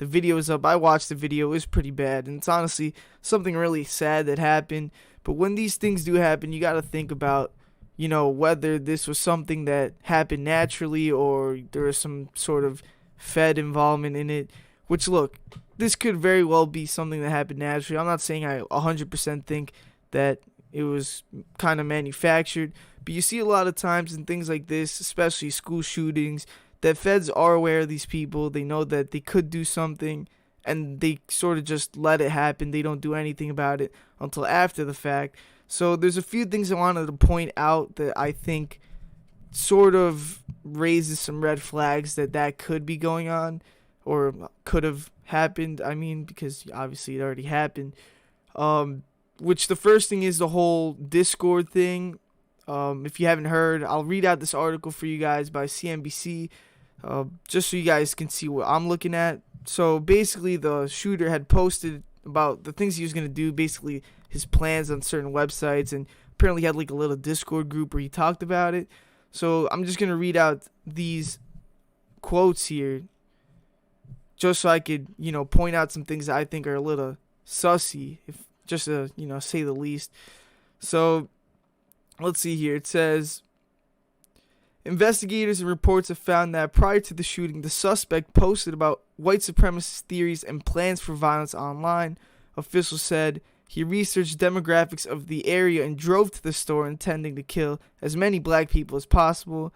the video is up. I watched the video. It was pretty bad, and it's honestly something really sad that happened. But when these things do happen, you got to think about, whether this was something that happened naturally or there was some sort of Fed involvement in it. Which, look, this could very well be something that happened naturally. I'm not saying I 100% think that it was kind of manufactured, but you see a lot of times in things like this, especially school shootings, that feds are aware of these people. They know that they could do something, and they sort of just let it happen. They don't do anything about it until after the fact. So there's a few things I wanted to point out that I think sort of raises some red flags that could be going on or could have happened. I mean, because obviously it already happened. Which the first thing is the whole Discord thing. If you haven't heard, I'll read out this article for you guys by CNBC, just so you guys can see what I'm looking at. So basically, the shooter had posted about the things he was going to do, basically his plans on certain websites, and apparently he had like a little Discord group where he talked about it. So I'm just going to read out these quotes here, just so I could, point out some things that I think are a little sussy, if just to, say the least. So let's see here. It says, investigators and reports have found that prior to the shooting, the suspect posted about white supremacist theories and plans for violence online. Officials said he researched demographics of the area and drove to the store intending to kill as many black people as possible.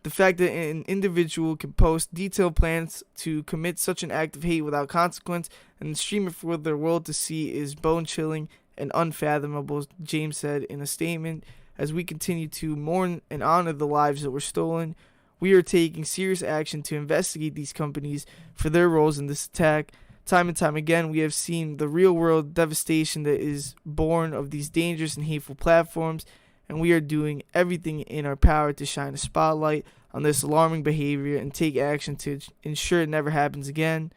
The fact that an individual can post detailed plans to commit such an act of hate without consequence and stream it for the world to see is bone-chilling and unfathomable, James said in a statement. As we continue to mourn and honor the lives that were stolen, we are taking serious action to investigate these companies for their roles in this attack. Time and time again, we have seen the real-world devastation that is born of these dangerous and hateful platforms, and we are doing everything in our power to shine a spotlight on this alarming behavior and take action to ensure it never happens again.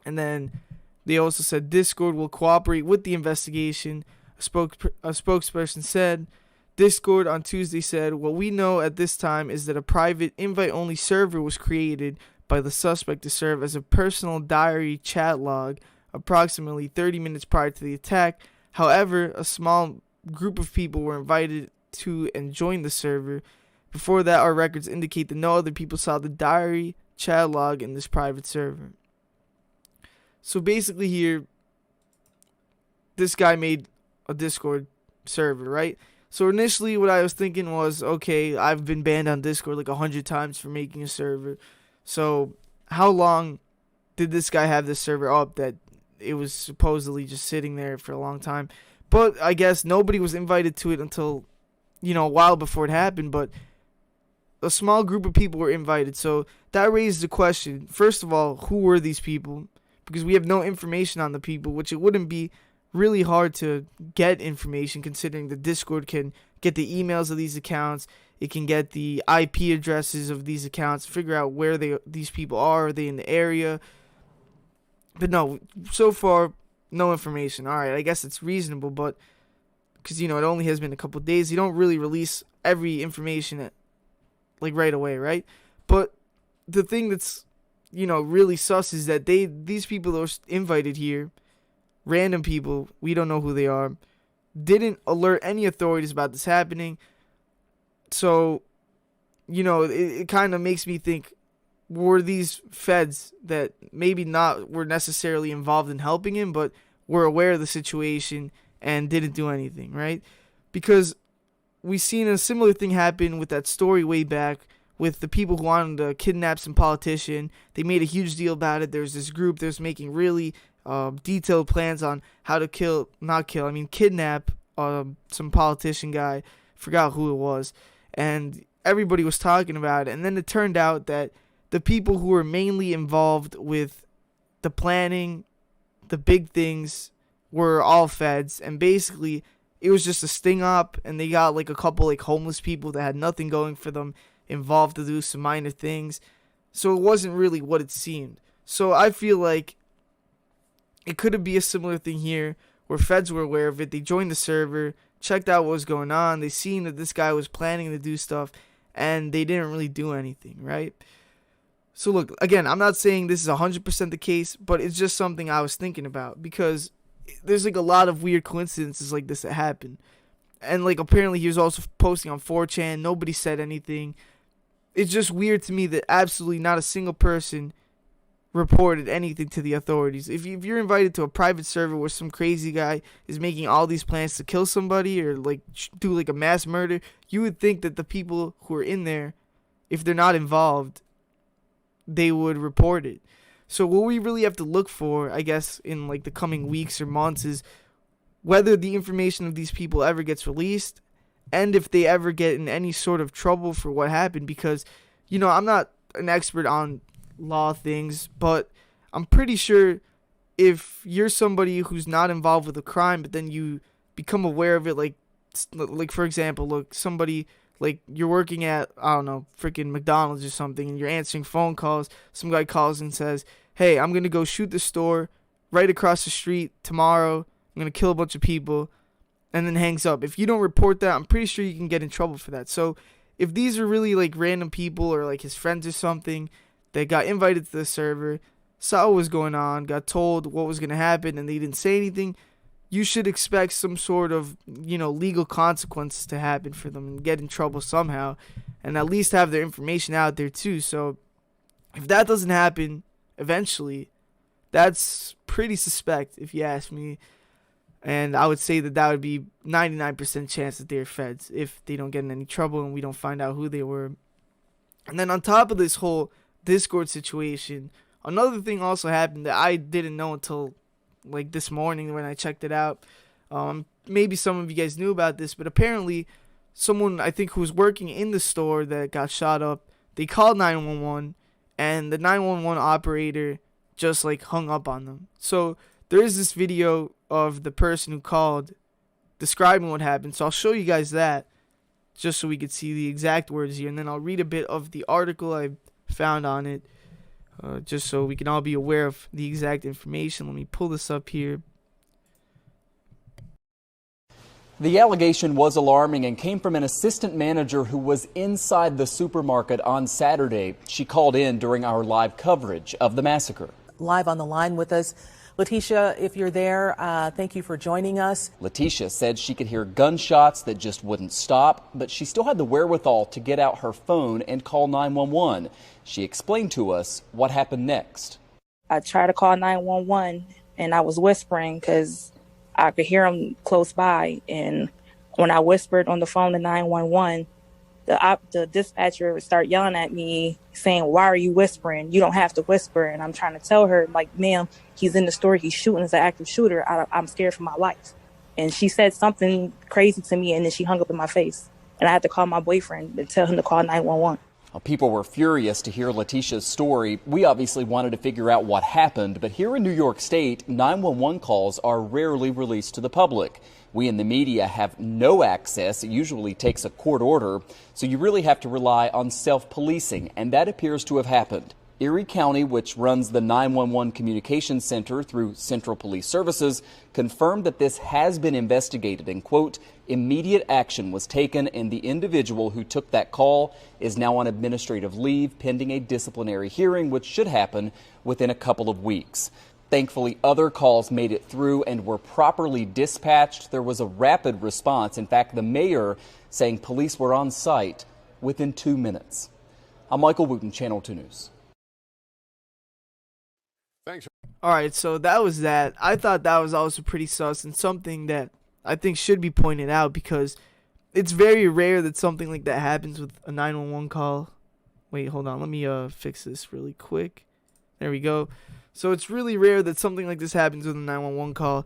And then they also said Discord will cooperate with the investigation. A spokesperson said, Discord on Tuesday said, what we know at this time is that a private invite-only server was created by the suspect to serve as a personal diary chat log approximately 30 minutes prior to the attack. However, a small group of people were invited to and joined the server. Before that, our records indicate that no other people saw the diary chat log in this private server. So basically here, this guy made a Discord server, right? So initially what I was thinking was, okay, I've been banned on Discord like 100 times for making a server. So how long did this guy have this server up that it was supposedly just sitting there for a long time? But I guess nobody was invited to it until, a while before it happened. But a small group of people were invited. So that raised the question, first of all, who were these people? Because we have no information on the people, which it wouldn't be really hard to get information considering the Discord can get the emails of these accounts. It can get the IP addresses of these accounts, figure out where these people are. Are they in the area? But no, so far, no information. All right, I guess it's reasonable, but because, it only has been a couple of days, you don't really release every information right away, right? But the thing that's, really sus is that these people that were invited here, random people, we don't know who they are, didn't alert any authorities about this happening. So, it kind of makes me think, were these feds that maybe not were necessarily involved in helping him, but were aware of the situation and didn't do anything, right? Because we've seen a similar thing happen with that story way back with the people who wanted to kidnap some politician. They made a huge deal about it. There's this group that was making really detailed plans on how to kidnap some politician guy. Forgot who it was. And everybody was talking about it. And then it turned out that the people who were mainly involved with the planning, the big things, were all feds. And basically, it was just a sting op. And they got a couple homeless people that had nothing going for them involved to do some minor things. So it wasn't really what it seemed. So I feel like it could be a similar thing here where feds were aware of it. They joined the server, checked out what was going on. They seen that this guy was planning to do stuff, and they didn't really do anything, right? So look, again, I'm not saying this is 100% the case, but it's just something I was thinking about because there's like a lot of weird coincidences like this that happen. And like apparently he was also posting on 4chan. Nobody said anything. It's just weird to me that absolutely not a single person reported anything to the authorities. If you're invited to a private server where some crazy guy is making all these plans to kill somebody or like do like a mass murder, you would think that the people who are in there, if they're not involved, they would report it. So what we really have to look for, I guess, in like the coming weeks or months is whether the information of these people ever gets released and if they ever get in any sort of trouble for what happened. Because, I'm not an expert on law things, but I'm pretty sure if you're somebody who's not involved with a crime, but then you become aware of it, like for example, look, somebody, like you're working at, I don't know, freaking McDonald's or something, and you're answering phone calls. Some guy calls and says, hey, I'm going to go shoot the store right across the street tomorrow. I'm going to kill a bunch of people, and then hangs up. If you don't report that, I'm pretty sure you can get in trouble for that. So if these are really like random people or like his friends or something that got invited to the server, saw what was going on, got told what was going to happen, and they didn't say anything, you should expect some sort of, legal consequences to happen for them and get in trouble somehow, and at least have their information out there too. So if that doesn't happen eventually, that's pretty suspect if you ask me. And I would say that would be 99% chance that they're feds if they don't get in any trouble and we don't find out who they were. And then on top of this whole Discord situation, another thing also happened that I didn't know until like this morning when I checked it out. Maybe some of you guys knew about this, but apparently someone, I think, who was working in the store that got shot up, they called 911 and the 911 operator just like hung up on them. So there is this video of the person who called describing what happened. So I'll show you guys that just so we could see the exact words here. And then I'll read a bit of the article I found on it just so we can all be aware of the exact information. Let me pull this up here. The allegation was alarming and came from an assistant manager who was inside the supermarket on Saturday. She called in during our live coverage of the massacre. Live on the line with us, Letitia, if you're there, thank you for joining us. Letitia said she could hear gunshots that just wouldn't stop, but she still had the wherewithal to get out her phone and call 911. She explained to us what happened next. I tried to call 911 and I was whispering because I could hear them close by. And when I whispered on the phone to 911, the dispatcher would start yelling at me saying, why are you whispering? You don't have to whisper. And I'm trying to tell her, like, ma'am, he's in the store. He's shooting as an active shooter. I'm scared for my life. And she said something crazy to me, and then she hung up in my face. And I had to call my boyfriend and tell him to call 911. People were furious to hear Letitia's story. We obviously wanted to figure out what happened, but here in New York State, 911 calls are rarely released to the public. We in the media have no access. It usually takes a court order, so you really have to rely on self-policing, and that appears to have happened. Erie County, which runs the 911 Communications Center through Central Police Services, confirmed that this has been investigated and, quote, immediate action was taken and the individual who took that call is now on administrative leave pending a disciplinary hearing, which should happen within a couple of weeks. Thankfully, other calls made it through and were properly dispatched. There was a rapid response. In fact, the mayor saying police were on site within 2 minutes. I'm Michael Wooten, Channel 2 News. Thanks. All right, so that was that. I thought that was also pretty sus and something that I think should be pointed out because it's very rare that something like that happens with a 911 call. Wait, hold on. Let me fix this really quick. There we go. So it's really rare that something like this happens with a 911 call.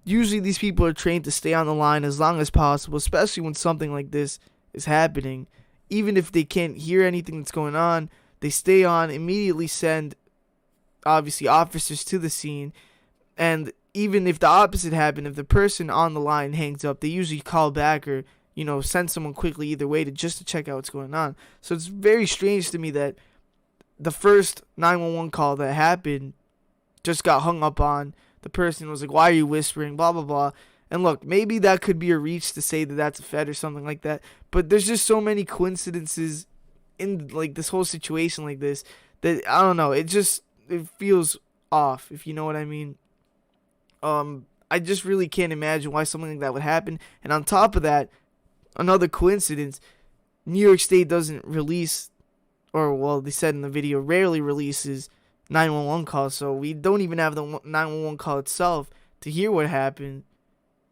Usually these people are trained to stay on the line as long as possible, especially when something like this is happening. Even if they can't hear anything that's going on, they stay on, immediately send obviously officers to the scene, and even if the opposite happened, if the person on the line hangs up, they usually call back or send someone quickly either way to check out what's going on. So it's very strange to me that the first 911 call that happened just got hung up on. The person was like, why are you whispering, blah blah blah. And look, maybe that could be a reach to say that that's a Fed or something like that, but there's just so many coincidences in like this whole situation like this that I don't know. It feels off, if you know what I mean. I just really can't imagine why something like that would happen. And on top of that, another coincidence, New York State doesn't release, or well, they said in the video, rarely releases 911 calls. So we don't even have the 911 call itself to hear what happened.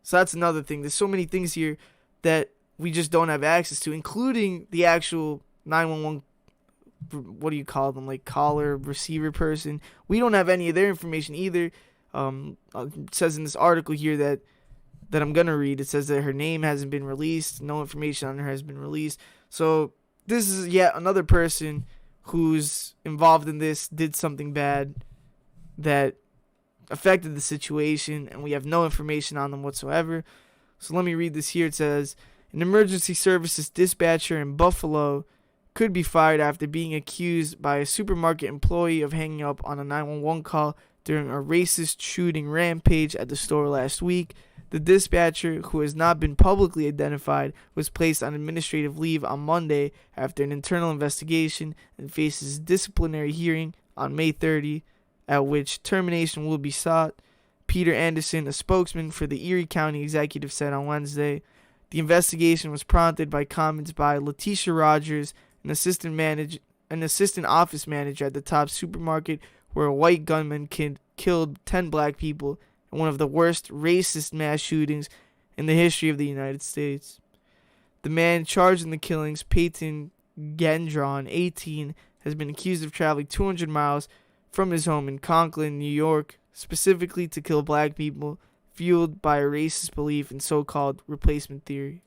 So that's another thing. There's so many things here that we just don't have access to, including the actual 911, what do you call them, like caller, receiver person. We don't have any of their information either. It says in this article here that I'm going to read, it says that her name hasn't been released. No information on her has been released. So this is yet another person who's involved in this, did something bad that affected the situation, and we have no information on them whatsoever. So let me read this here. It says, an emergency services dispatcher in Buffalo could be fired after being accused by a supermarket employee of hanging up on a 911 call during a racist shooting rampage at the store last week. The dispatcher, who has not been publicly identified, was placed on administrative leave on Monday after an internal investigation and faces disciplinary hearing on May 30, at which termination will be sought. Peter Anderson, a spokesman for the Erie County Executive, said on Wednesday. The investigation was prompted by comments by Letitia Rogers, an assistant office manager at the top supermarket, where a white gunman killed 10 black people in one of the worst racist mass shootings in the history of the United States. The man charged in the killings, Peyton Gendron, 18, has been accused of traveling 200 miles from his home in Conklin, New York, specifically to kill black people, fueled by a racist belief in so-called replacement theory.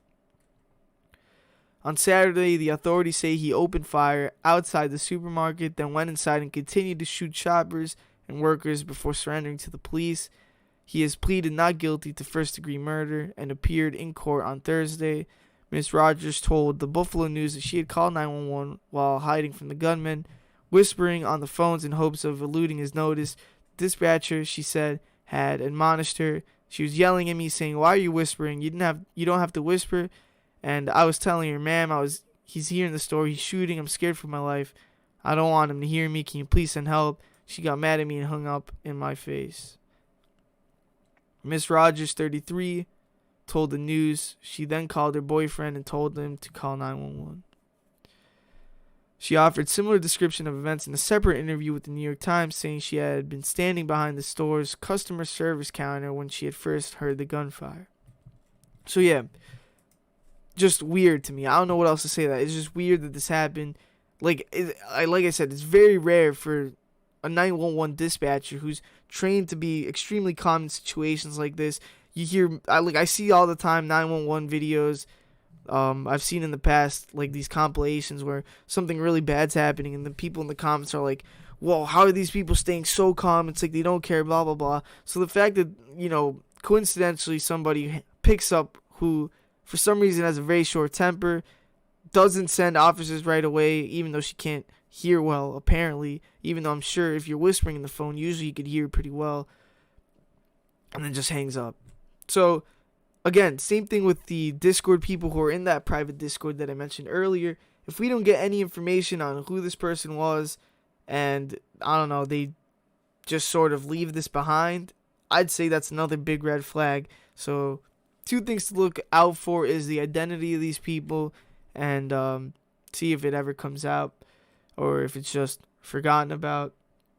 On Saturday, the authorities say he opened fire outside the supermarket, then went inside and continued to shoot shoppers and workers before surrendering to the police. He has pleaded not guilty to first-degree murder and appeared in court on Thursday. Ms. Rogers told the Buffalo News that she had called 911 while hiding from the gunman, whispering on the phones in hopes of eluding his notice. The dispatcher, she said, had admonished her. She was yelling at me, saying, "Why are you whispering? You don't have to whisper." And I was telling her, "Ma'am, he's here in the store. He's shooting. I'm scared for my life. I don't want him to hear me. Can you please send help?" She got mad at me and hung up in my face. Miss Rogers, 33, told the news she then called her boyfriend and told him to call 911. She offered similar description of events in a separate interview with the New York Times, saying she had been standing behind the store's customer service counter when she had first heard the gunfire. So yeah, just weird to me. I don't know what else to say. That it's just weird that this happened. Like I said, it's very rare for a 911 dispatcher who's trained to be extremely calm in situations like this. You hear, I see all the time 911 videos. I've seen in the past, like, these compilations where something really bad's happening and the people in the comments are like, "Whoa, how are these people staying so calm? It's like they don't care, blah, blah, blah." So the fact that, coincidentally somebody picks up who, for some reason, has a very short temper, doesn't send officers right away, even though she can't hear well, apparently, even though I'm sure if you're whispering in the phone, usually you could hear pretty well, and then just hangs up. So, again, same thing with the Discord people who are in that private Discord that I mentioned earlier. If we don't get any information on who this person was, and, I don't know, they just sort of leave this behind, I'd say that's another big red flag. So, two things to look out for is the identity of these people, and see if it ever comes out, or if it's just forgotten about.